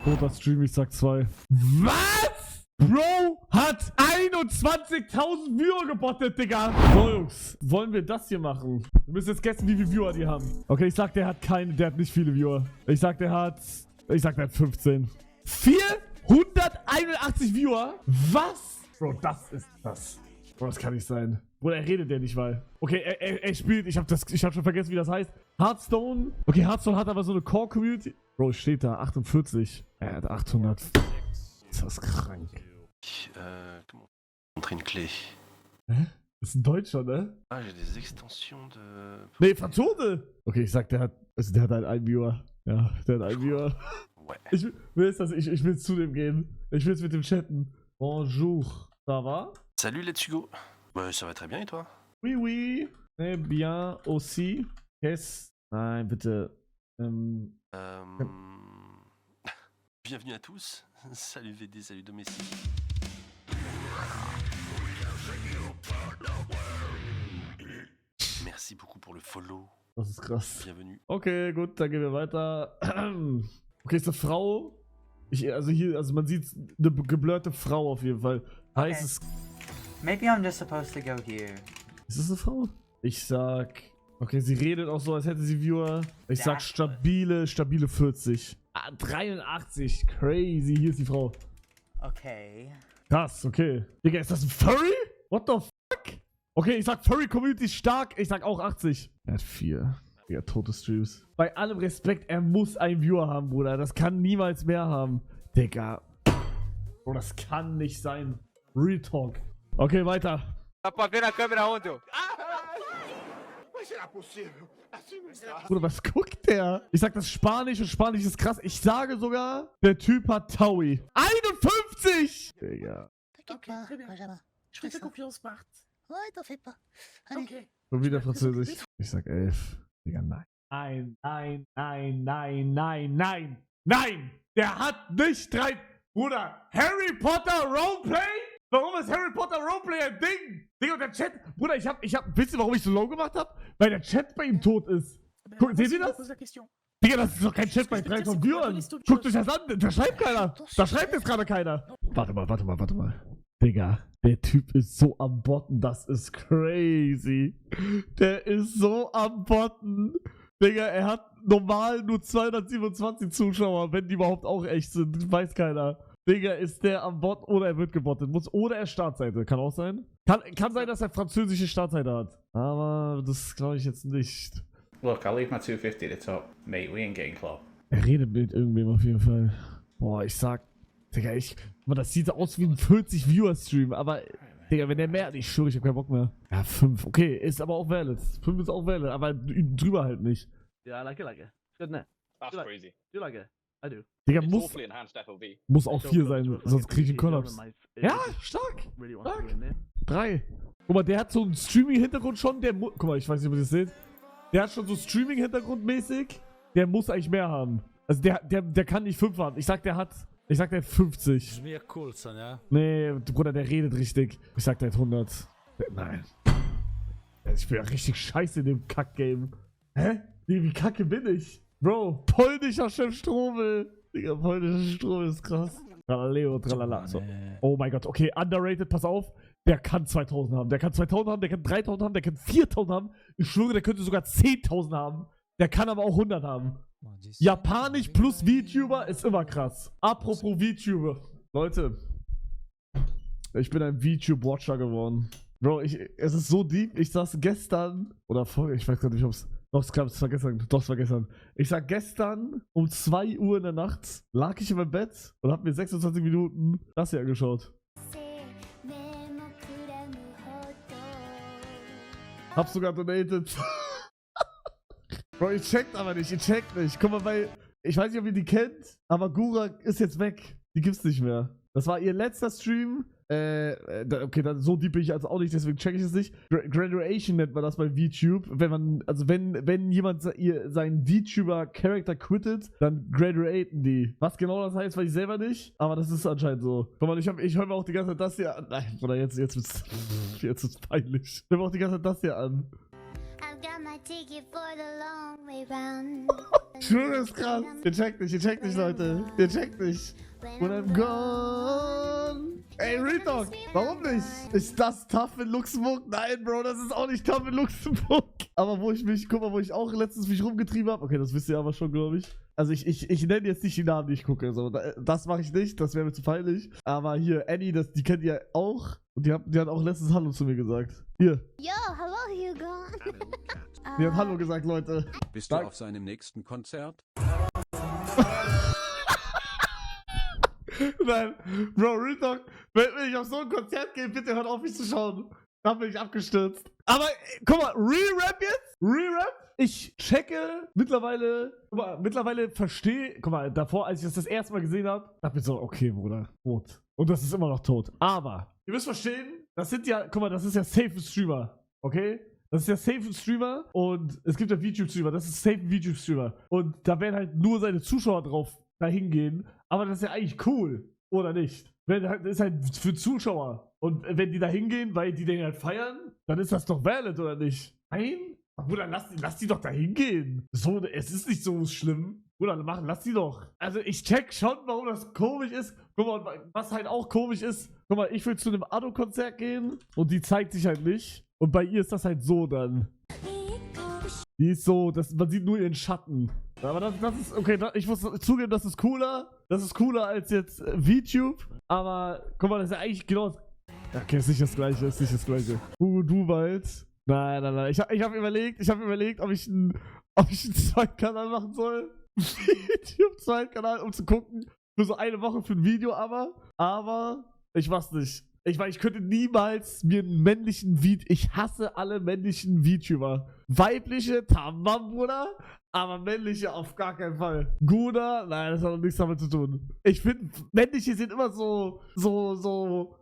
Toter Stream, ich sag 2. Was? Bro hat 21.000 Viewer gebottet, Digga. So, Jungs, wollen wir das hier machen? Wir müssen jetzt guessen, wie viele Viewer die haben. Okay, ich sag, der hat nicht viele Viewer. Ich sag, der hat 15. 481 Viewer? Was? Bro, das ist das. Bro, das kann nicht sein. Bro, er redet ja nicht mal. Okay, er spielt, ich hab schon vergessen, wie das heißt. Hearthstone. Okay, Hearthstone hat aber so eine Core-Community. Bro, steht da, 48. Er hat 800. Ist das krank. Montrer une clé. Hä? Das ist ein Deutscher, ne? Ah, j'ai des extensions de... Nee, Franzose! Okay, ich sag, der hat halt einen Viewer. Ja, der hat einen Viewer. Ouais. Ich will zu dem gehen. Ich will mit dem chatten. Bonjour. Ça va? Salut Let's Go. Bah, ça va très bien et toi? Oui, oui. Très bien aussi. Qu'est-ce? Nein, bitte. Bienvenue à tous. Salut VD, salut Domestique. Merci beaucoup pour le follow. Das ist krass. Bienvenue. Okay, gut, dann gehen wir weiter. Okay, ist eine Frau. Also man sieht eine geblurrte Frau auf jeden Fall. Heißt es. Maybe I'm just supposed to go here. Ist das eine Frau? Ich sag. Okay, sie redet auch so, als hätte sie Viewer. Ich sag stabile 40. Ah, 83. Crazy. Hier ist die Frau. Okay. Krass, okay. Digga, ist das ein Furry? What the fuck? Okay, ich sag Furry Community ist stark. Ich sag auch 80. Er hat 4. Digga, tote Streams. Bei allem Respekt, er muss einen Viewer haben, Bruder. Das kann niemals mehr haben. Digga. Bro, das kann nicht sein. Real Talk. Okay, weiter. Bruder, was guckt der? Ich sag das Spanisch und Spanisch ist krass. Ich sage sogar, der Typ hat Taui. 51! Digga. T'inquiète pas, Benjamin. Je fais confiance, Bart. Ouais, t'en fais pas. Allez. Okay. Und wieder Französisch. Ich sag 11. Digga, nein. Nein! Der hat nicht 3... Bruder, Harry Potter Roleplay? Warum ist Harry Potter Roleplay ein Ding? Digga, und der Chat... Bruder, ich hab... Wisst ihr, warum ich so low gemacht hab? Weil der Chat bei ihm tot ist. Guck, seht ihr das? Digga, das ist doch kein Chat bei 3 Viewern. Guckt euch das an. Da schreibt keiner. Da schreibt jetzt gerade keiner. Warte mal. Digga, der Typ ist so am Botten. Das ist crazy. Der ist so am Botten. Digga, er hat normal nur 227 Zuschauer, wenn die überhaupt auch echt sind. Weiß keiner. Digga, ist der am Bot oder er wird gebottet. Oder er Startseite. Kann auch sein. Kann sein, dass er französische Startseite hat. Aber das glaube ich jetzt nicht. Look, I'll leave my 250 at the top. Mate, we ain't getting close. Er redet mit irgendwem auf jeden Fall. Boah, ich sag... Digga, das sieht so aus wie ein 40-Viewer-Stream, aber... Digga, wenn der mehr... Ich schwöre, ich hab keinen Bock mehr. Ja, 5. Okay, ist aber auch valid. 5 ist auch valid, aber drüber halt nicht. Yeah, I like it. Good, ne? That's crazy. You like it? I do. Digga, It's muss awfully enhanced FOV. auch 4 sein, sonst krieg ich einen Kollaps. Ja, stark. 3. Guck mal, der hat so einen Streaming-Hintergrund schon, guck mal, ich weiß nicht, ob ihr das seht. Der hat schon so Streaming-Hintergrund mäßig. Der muss eigentlich mehr haben. Also der kann nicht 5 haben. Ich sag, der hat 50. Brzmi jak cool, co nie? Nee, Bruder, der redet richtig. Ich sag, der hat 100. Nein. Ich bin ja richtig scheiße in dem Kack-Game. Hä? Wie kacke bin ich? Bro, polnischer Chef Strobel. Digga, polnischer Strobel ist krass. Tralaleo, tralala. So. Oh mein Gott, okay, underrated, pass auf. Der kann 2000 haben, der kann 2000 haben, der kann 3000 haben, der kann 4000 haben. Ich schwöre, der könnte sogar 10.000 haben. Der kann aber auch 100 haben. Japanisch plus VTuber ist immer krass. Apropos VTuber. Leute, ich bin ein VTube-Watcher geworden. Bro, es ist so deep. Ich saß gestern, oder vorher, ich weiß gar nicht, ob es... Doch, es war gestern. Ich sag, gestern um 2 Uhr in der Nacht lag ich in meinem Bett und hab mir 26 Minuten das hier angeschaut. Hab sogar donated. Bro, ihr checkt aber nicht, Guck mal, weil, ich weiß nicht, ob ihr die kennt, aber Gura ist jetzt weg. Die gibt's nicht mehr. Das war ihr letzter Stream. Okay, dann so deep bin ich also auch nicht, deswegen check ich es nicht. Graduation nennt man das bei VTube. Wenn jemand seinen VTuber-Charakter quittet, dann graduaten die. Was genau das heißt, weiß ich selber nicht, aber das ist anscheinend so. Guck mal, ich höre mir auch die ganze Zeit das hier an. Nein, Bruder, jetzt wird's peinlich. Ich höre mir auch die ganze Zeit das hier an. Schwöre, ist krass. Ihr checkt nicht, Leute. Ihr checkt nicht. When I'm gone. Ey, Real Talk, warum nicht? Ist das tough in Luxemburg? Nein, Bro, das ist auch nicht tough in Luxemburg. Aber guck mal, wo ich auch letztens mich rumgetrieben habe. Okay, das wisst ihr aber schon, glaube ich. Also ich nenne jetzt nicht die Namen, die ich gucke. So, das mache ich nicht, das wäre mir zu peinlich. Aber hier, Annie, die kennt ihr auch. Und die hat auch letztens Hallo zu mir gesagt. Hier. Yo, hello, Hugo. Die hat Hallo gesagt, Leute. Bist du auf seinem nächsten Konzert? Nein, Bro, Real Talk, wenn ich auf so ein Konzert gehe, bitte hört auf, mich zu schauen. Da bin ich abgestürzt. Aber, guck mal, Real Rap jetzt? Real Rap? Ich checke mittlerweile verstehe, guck mal, davor, als ich das erste Mal gesehen habe, dachte ich so, okay, Bruder, tot. Und das ist immer noch tot. Aber, ihr müsst verstehen, das sind ja, guck mal, das ist ja safe ein Streamer, okay? Das ist ja safe ein Streamer und es gibt ja VTube-Streamer, das ist safe ein VTube-Streamer. Und da werden halt nur seine Zuschauer drauf dahin gehen. Aber das ist ja eigentlich cool, oder nicht? Das ist halt für Zuschauer. Und wenn die da hingehen, weil die den halt feiern, dann ist das doch valid, oder nicht? Nein? Bruder, lass die doch da hingehen. So, es ist nicht so schlimm. Bruder, lass die doch. Also ich check schon, warum das komisch ist. Guck mal, was halt auch komisch ist. Guck mal, ich will zu einem Ado-Konzert gehen und die zeigt sich halt nicht. Und bei ihr ist das halt so dann. Die ist so, man sieht nur ihren Schatten. Aber das ist, okay, ich muss zugeben, das ist cooler. Das ist cooler als jetzt VTube. Aber, guck mal, das ist ja eigentlich genau das. Okay, ist nicht das Gleiche, Du bald. Nein. Ich hab überlegt, ob ich einen Zweitkanal machen soll. YouTube-Zweitkanal, um zu gucken. Für so eine Woche für ein Video, aber ich mach's nicht. Ich könnte niemals mir einen männlichen ich hasse alle männlichen VTuber. Weibliche, tamam, Bruder, aber männliche auf gar keinen Fall. Guda, nein, das hat nichts damit zu tun. Ich finde, männliche sind immer so,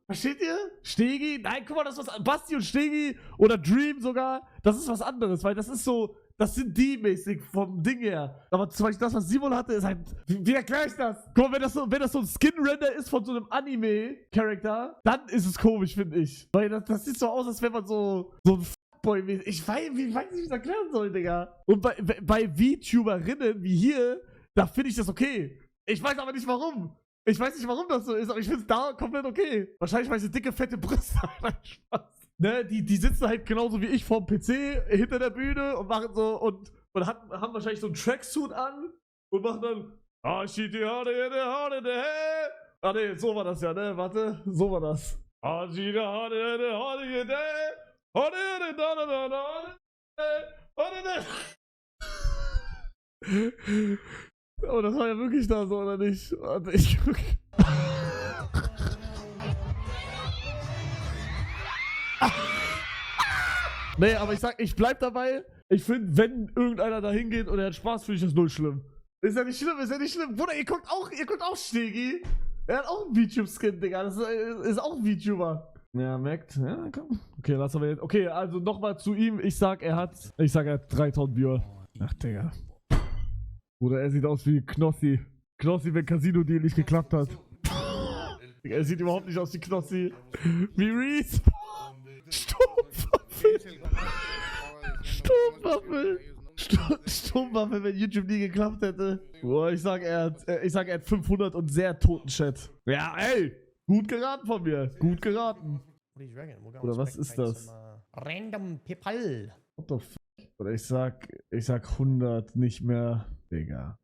versteht ihr? Stegi? Nein, guck mal, das ist was, Basti und Stegi oder Dream sogar, das ist was anderes, weil das ist so, das sind die mäßig vom Ding her. Aber zum Beispiel das, was Simon hatte, ist halt, wie erkläre ich das? Guck mal, wenn das so ein Skin-Render ist von so einem Anime-Charakter, dann ist es komisch, finde ich. Weil das sieht so aus, als wenn man so ein Fuckboy, ich weiß nicht, wie ich das erklären soll, Digga. Und bei VTuberinnen wie hier, da finde ich das okay. Ich weiß aber nicht, warum. Ich weiß nicht, warum das so ist, aber ich finde es da komplett okay. Wahrscheinlich, weil sie dicke, fette Brüste haben. Spaß. Ne, die sitzen halt genauso wie ich vorm PC hinter der Bühne und machen so und haben wahrscheinlich so einen Tracksuit an und machen dann ah, shit, die Haare in der Haare in der Haare. Ah, ne, so war das ja, ne, warte, so war das. Ah, shit, die Haare in der Haare in der Haare in der Haare. Oh, das war ja wirklich da so, oder nicht? Warte, ich guck. Nee, aber ich bleib dabei. Ich finde, wenn irgendeiner da hingeht und er hat Spaß, finde ich das null schlimm. Ist ja nicht schlimm. Bruder, ihr guckt auch Stegi. Er hat auch einen VTube-Skin, Digga. Das ist auch ein VTuber. Ja, merkt. Ja, komm. Okay, lass aber jetzt. Okay, also nochmal zu ihm. Ich sag, er hat 3000 Viewer. Ach, Digga. Bruder, er sieht aus wie Knossi. Knossi, wenn Casino-Deal nicht geklappt hat. Digga, er sieht überhaupt nicht aus wie Knossi. Wie Reese. Stummwaffe, wenn YouTube nie geklappt hätte. Boah, ich sag, er hat 500 und sehr toten Chat. Ja, ey, gut geraten von mir. Gut geraten. Oder was ist das? Random People. What the fuck? Oder ich sag 100, nicht mehr. Digga,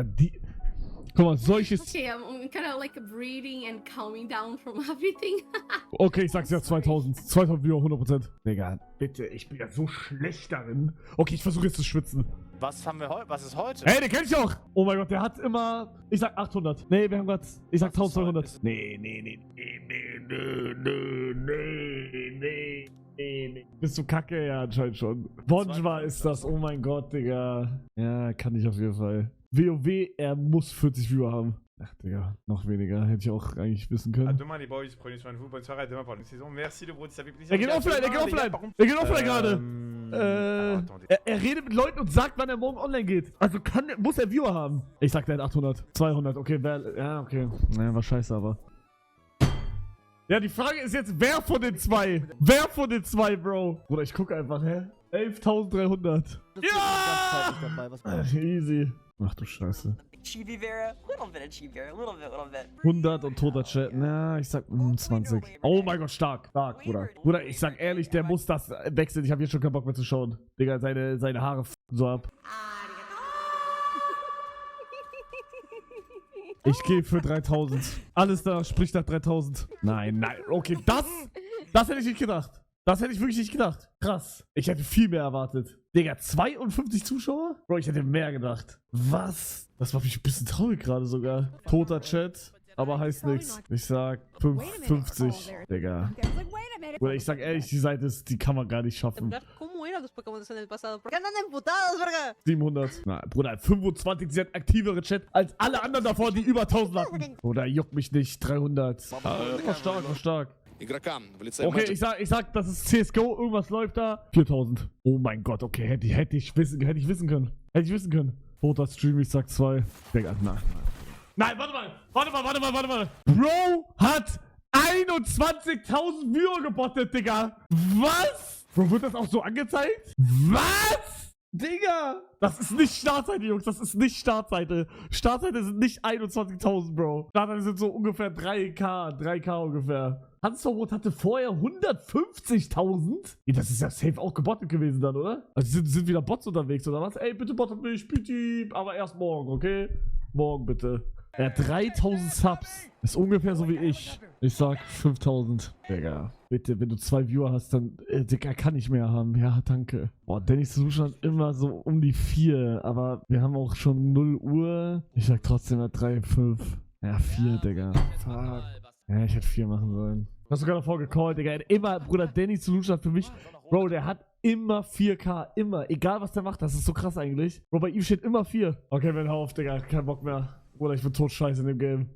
die... Guck mal, solches... Okay, I'm kind of like breathing and calming down from everything. Okay, ich sag's ja 2000 Viewer, 100%. Digga, bitte, ich bin ja so schlecht darin. Okay, ich versuche jetzt zu schwitzen. Was haben wir heute? Was ist heute? Hey, den kenn ich auch! Oh mein Gott, der hat immer... Ich sag 800. Nee, wir haben grad... Ich sag 1200. Nee. Bist du kacke? Ja, anscheinend schon. Bonjwa ist das. Oh mein Gott, Digga. Ja, kann ich auf jeden Fall. WoW, er muss 40 Viewer haben. Ach, Digga, noch weniger. Hätte ich auch eigentlich wissen können. À demain, les boys. Prenez soin de vous. Bonne soirée. À demain pour la saison. Merci, le Brody. Ça fait plaisir. Er geht offline, Er geht offline gerade. Er redet mit Leuten und sagt, wann er morgen online geht. Also muss er Viewer haben. Ich sag, der hat 800. 200. Okay, ja, okay. Naja, war scheiße, aber. Ja, die Frage ist jetzt, wer von den zwei? Wer von den zwei, Bro? Bruder, ich gucke einfach, hä? 11.300. Ja! Easy. Ach du Scheiße. Chibi Vera, little bit of Chibi Vera, little bit. 100 und toter Chat. Na, ich sag 20. Oh mein Gott, stark. Stark, Bruder. Bruder, ich sag ehrlich, der muss das wechseln. Ich hab jetzt schon keinen Bock mehr zu schauen. Digga, seine Haare so ab. Ich gehe für 3000. Alles da spricht nach 3000. Nein. Okay, das hätte ich nicht gedacht. Das hätte ich wirklich nicht gedacht. Krass. Ich hätte viel mehr erwartet. Digga, 52 Zuschauer? Bro, ich hätte mehr gedacht. Was? Das macht mich ein bisschen traurig gerade sogar. Toter Chat, aber heißt nichts. Ich sag 50. Digga. Oder ich sag ehrlich, die Seite die kann man gar nicht schaffen. 700. Na, Bruder, 25, sie hat aktivere Chat als alle anderen davor, die über 1000 hatten. Oder juckt mich nicht, 300. War stark. Okay, ich sag, das ist CSGO, irgendwas läuft da. 4000. Oh mein Gott, okay, hätte ich wissen können. Toter Stream, ich sag 2. Digga, nein, warte mal. Bro hat 21.000 Viewer gebottet, Digga. Was? Bro, wird das auch so angezeigt? Was? Digga! Das ist nicht Startseite, Jungs. Das ist nicht Startseite. Startseite sind nicht 21.000, Bro. Startseite sind so ungefähr 3K ungefähr. Hanstorrot hatte vorher 150.000? Das ist ja safe auch gebottet gewesen dann, oder? Also sind wieder Bots unterwegs, oder was? Ey, bitte bottet mich, bitte. Aber erst morgen, okay? Morgen bitte. Er hat 3000 Subs. Ist ungefähr so wie ich. Ich sag 5000. Digga, bitte, wenn du 2 Viewer hast, dann, Digga, kann ich mehr haben. Ja, danke. Boah, Dennis Solution hat immer so um die 4. Aber wir haben auch schon 0 Uhr. Ich sag trotzdem 3, 5. Ja, 4, Digga. Fuck. Ja, ich hätte 4 machen sollen. Du hast sogar davor gecallt, Digga. Er hat immer, Bruder, Dennis Solution hat für mich, Bro, der hat immer 4K. Immer. Egal, was der macht. Das ist so krass eigentlich. Bro, bei ihm steht immer 4. Okay, wenn hau auf, Digga. Kein Bock mehr. Bruder, ich bin tot scheiße in dem Game.